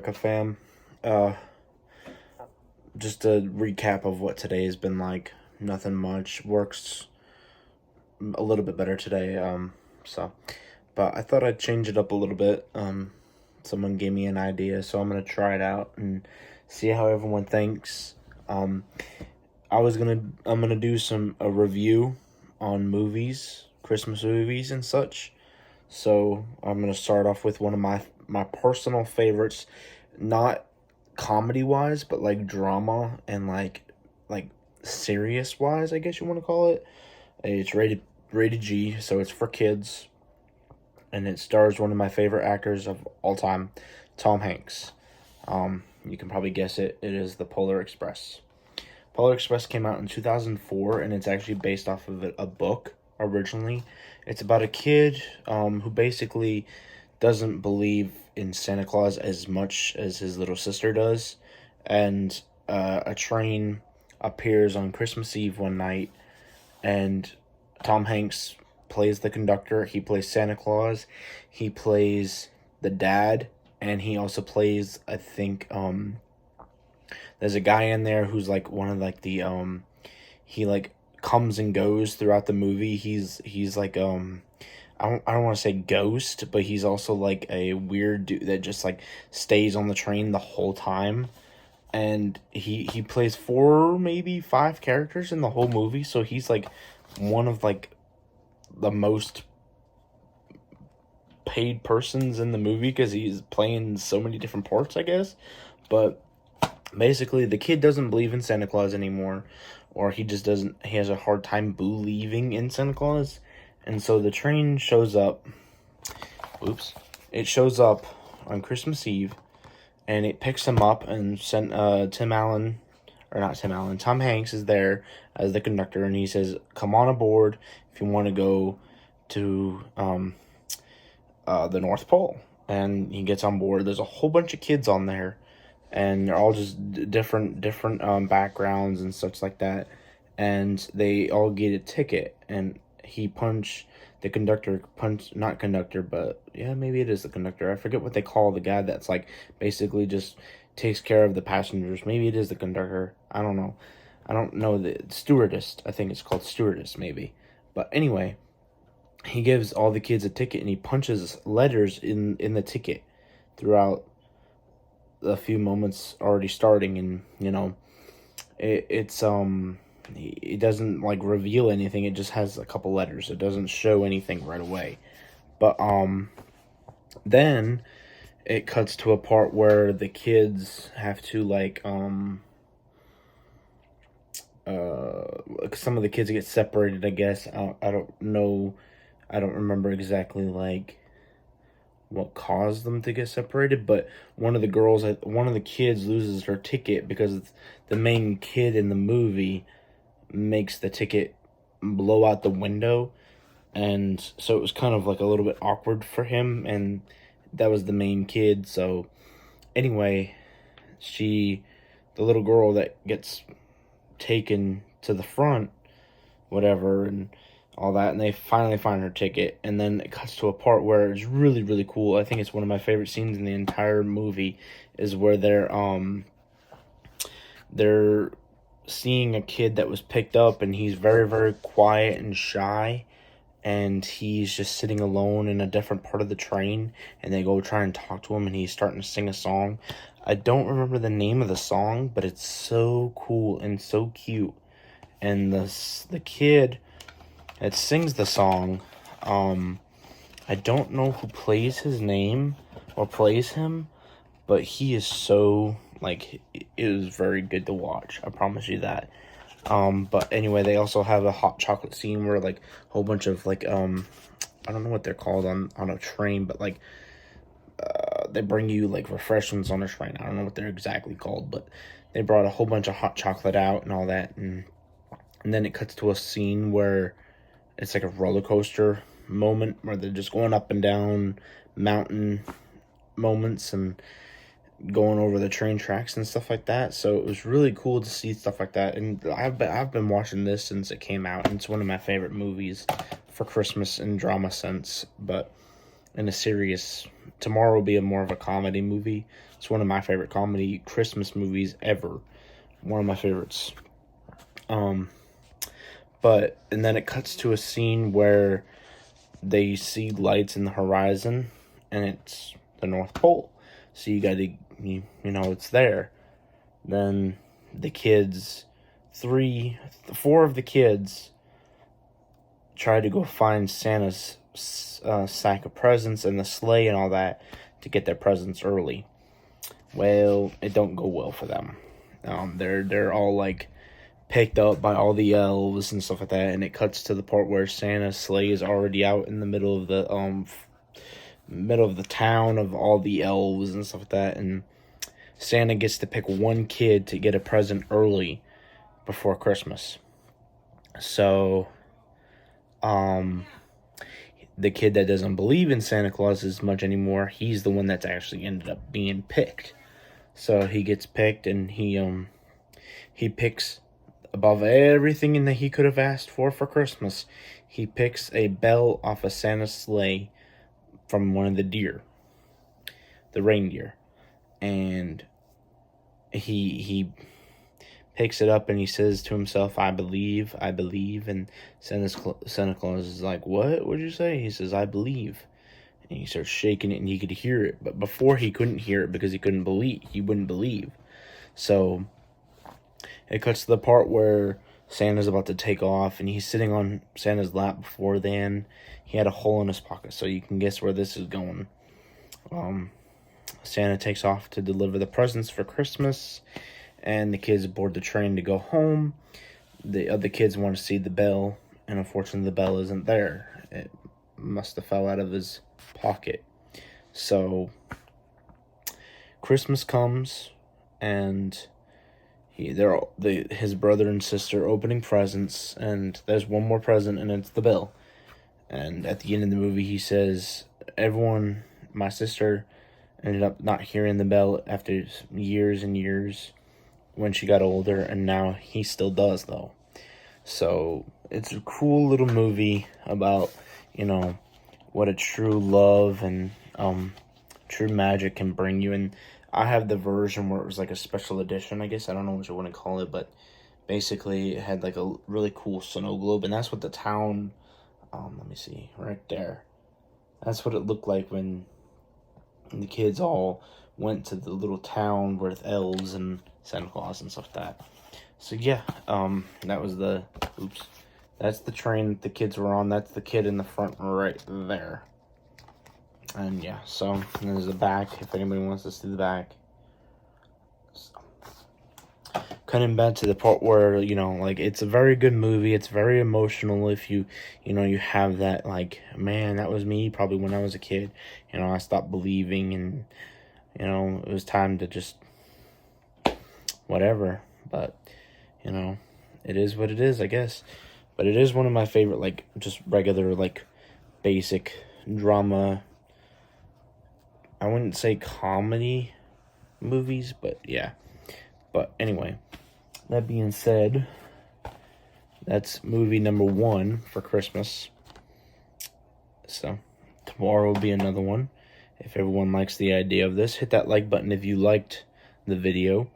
America, fam. Uh, just a recap of what today has been like. Nothing much. Works a little bit better today. But I thought I'd change it up a little bit. Someone gave me an idea, so I'm gonna try it out and see how everyone thinks. Um, I'm gonna do a review on movies, Christmas movies and such. So I'm gonna start off with one of my personal favorites, not comedy wise, but like drama and like serious wise, I guess you want to call it. It's rated G, so it's for kids, and it stars one of my favorite actors of all time, Tom Hanks. You can probably guess it. It is the Polar Express. Polar Express came out in 2004, and it's actually based off of a book originally. It's about a kid who basically doesn't believe in Santa Claus as much as his little sister does. And a train appears on Christmas Eve one night, and Tom Hanks plays the conductor. He plays Santa Claus. He plays the dad, and he also plays, I think, there's a guy in there who's like one of like the he like comes and goes throughout the movie. He's like I don't want to say ghost, but he's also like a weird dude that just like stays on the train the whole time. And he plays four, maybe five characters in the whole movie, so he's like one of like the most paid persons in the movie because he's playing so many different parts, I guess. But basically, the kid doesn't believe in Santa Claus anymore, or he just doesn't, he has a hard time believing in Santa Claus. And so the train shows up, it shows up on Christmas Eve, and it picks him up and sent, Tom Hanks is there as the conductor, and he says, come on aboard if you want to go to, the North Pole. And he gets on board. There's a whole bunch of kids on there, and they're all just different backgrounds and such like that, and they all get a ticket. And the conductor not conductor, but yeah, maybe it is the conductor, I forget what they call the guy that's like basically just takes care of the passengers. Maybe it is the conductor, I don't know, the stewardess, I think it's called stewardess maybe. But anyway, he gives all the kids a ticket, and he punches letters in the ticket throughout a few moments already starting. And it doesn't like reveal anything. It just has a couple letters. It doesn't show anything right away. But then it cuts to a part where the kids have to like some of the kids get separated, I guess. I don't know, I don't remember exactly like what caused them to get separated, but one of the kids loses her ticket because the main kid in the movie makes the ticket blow out the window. And so it was kind of like a little bit awkward for him, and that was the main kid. So anyway, the little girl that gets taken to the front, whatever, and all that, and they finally find her ticket. And then it cuts to a part where it's really, really cool. I think it's one of my favorite scenes in the entire movie, is where they're seeing a kid that was picked up, and he's very, very quiet and shy, and he's just sitting alone in a different part of the train, and they go try and talk to him, and he's starting to sing a song. I don't remember the name of the song, but it's so cool and so cute. And the kid that sings the song, I don't know who plays his name or plays him, but he is so, like, it is very good to watch, I promise you that. But anyway, they also have a hot chocolate scene where like a whole bunch of like I don't know what they're called on a train, but like they bring you like refreshments on a train. I don't know what they're exactly called, but they brought a whole bunch of hot chocolate out and all that. And then it cuts to a scene where it's like a roller coaster moment where they're just going up and down mountain moments and going over the train tracks and stuff like that. So it was really cool to see stuff like that. And I've been watching this since it came out, and it's one of my favorite movies for Christmas in drama sense. But in a serious. Tomorrow will be more of a comedy movie. It's one of my favorite comedy Christmas movies ever. One of my favorites. But and then it cuts to a scene where they see lights in the horizon, and it's the North Pole. So you got to, you know, it's there. Then the kids, four of the kids try to go find Santa's sack of presents and the sleigh and all that to get their presents early. Well, it don't go well for them. They're all like picked up by all the elves and stuff like that, and it cuts to the part where Santa's sleigh is already out in the middle of the town of all the elves and stuff like that, and Santa gets to pick one kid to get a present early before Christmas. So, the kid that doesn't believe in Santa Claus as much anymore, he's the one that's actually ended up being picked. So he gets picked, and he picks, above everything that he could have asked for Christmas, he picks a bell off of Santa's sleigh from one of the reindeer, and he picks it up and he says to himself, I believe, and Santa Claus is like, what would you say? He says, I believe. And he starts shaking it, and he could hear it, but before he couldn't hear it because he wouldn't believe. So it cuts to the part where Santa's about to take off, and he's sitting on Santa's lap. Before then, he had a hole in his pocket, so you can guess where this is going. Santa takes off to deliver the presents for Christmas, and the kids board the train to go home. The other kids want to see the bell, and unfortunately the bell isn't there. It must have fell out of his pocket. So Christmas comes, and his brother and sister opening presents, and there's one more present, and it's the bell. And at the end of the movie, he says, my sister ended up not hearing the bell after years and years when she got older, and now he still does, though. So it's a cool little movie about, what a true love and true magic can bring you. And I have the version where it was like a special edition, I guess. I don't know what you want to call it, but basically it had like a really cool snow globe, and that's what the town, let me see, right there. That's what it looked like when the kids all went to the little town with elves and Santa Claus and stuff like that. So yeah, that's the train that the kids were on. That's the kid in the front right there. And yeah, so and there's the back, if anybody wants to see the back. So, cutting back to the part where, it's a very good movie. It's very emotional if you have that, like, man, that was me probably when I was a kid. I stopped believing, and, it was time to just whatever. But, it is what it is, I guess. But it is one of my favorite, like, just regular, like, basic drama. I wouldn't say comedy movies, but yeah. But anyway, that being said, that's movie number 1 for Christmas. So tomorrow will be another one. If everyone likes the idea of this, hit that like button if you liked the video.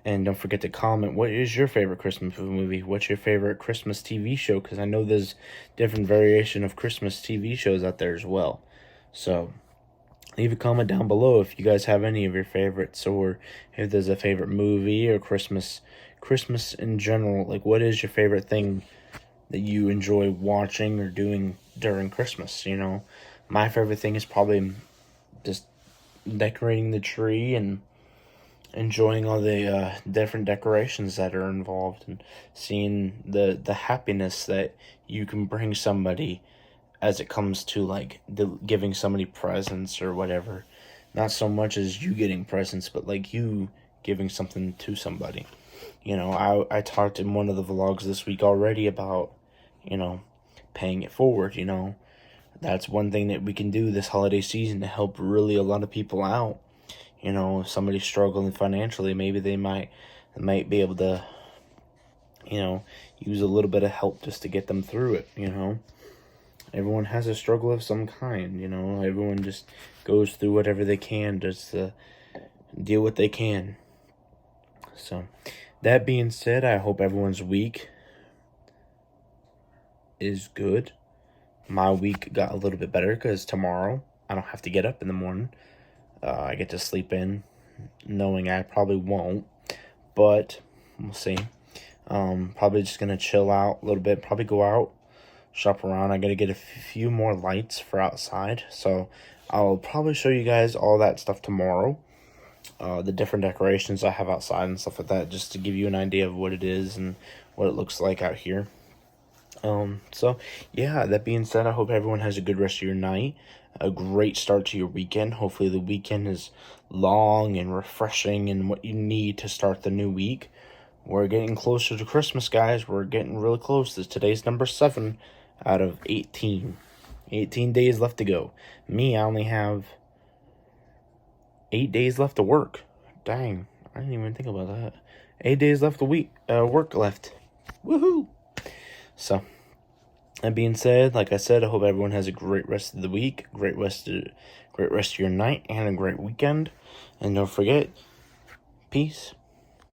And don't forget to comment, what is your favorite Christmas movie? What's your favorite Christmas TV show? Because I know there's different variation of Christmas TV shows out there as well. So leave a comment down below if you guys have any of your favorites, or if there's a favorite movie or Christmas in general. Like, what is your favorite thing that you enjoy watching or doing during Christmas? My favorite thing is probably just decorating the tree and enjoying all the different decorations that are involved, and seeing the happiness that you can bring somebody as it comes to, like, giving somebody presents or whatever. Not so much as you getting presents, but like you giving something to somebody. I talked in one of the vlogs this week already about, paying it forward. That's one thing that we can do this holiday season to help really a lot of people out. If somebody's struggling financially, maybe they might be able to, use a little bit of help just to get them through it, everyone has a struggle of some kind, you know. Everyone just goes through whatever they can just to deal what they can. So, that being said, I hope everyone's week is good. My week got a little bit better because tomorrow I don't have to get up in the morning. I get to sleep in, knowing I probably won't, but we'll see. Probably just gonna chill out a little bit. Probably go out, shop around. I gotta get a few more lights for outside, so I'll probably show you guys all that stuff tomorrow. The different decorations I have outside and stuff like that, just to give you an idea of what it is and what it looks like out here. So yeah, that being said, I hope everyone has a good rest of your night, a great start to your weekend. Hopefully the weekend is long and refreshing and what you need to start the new week. We're getting closer to Christmas, guys. We're getting really close. Today's number 7 out of 18. 18 days left to go. Me, I only have 8 days left to work. Dang, I didn't even think about that. 8 days left to work left. Woohoo! So, that being said, like I said, I hope everyone has a great rest of the week, great rest of your night, and a great weekend. And don't forget, peace.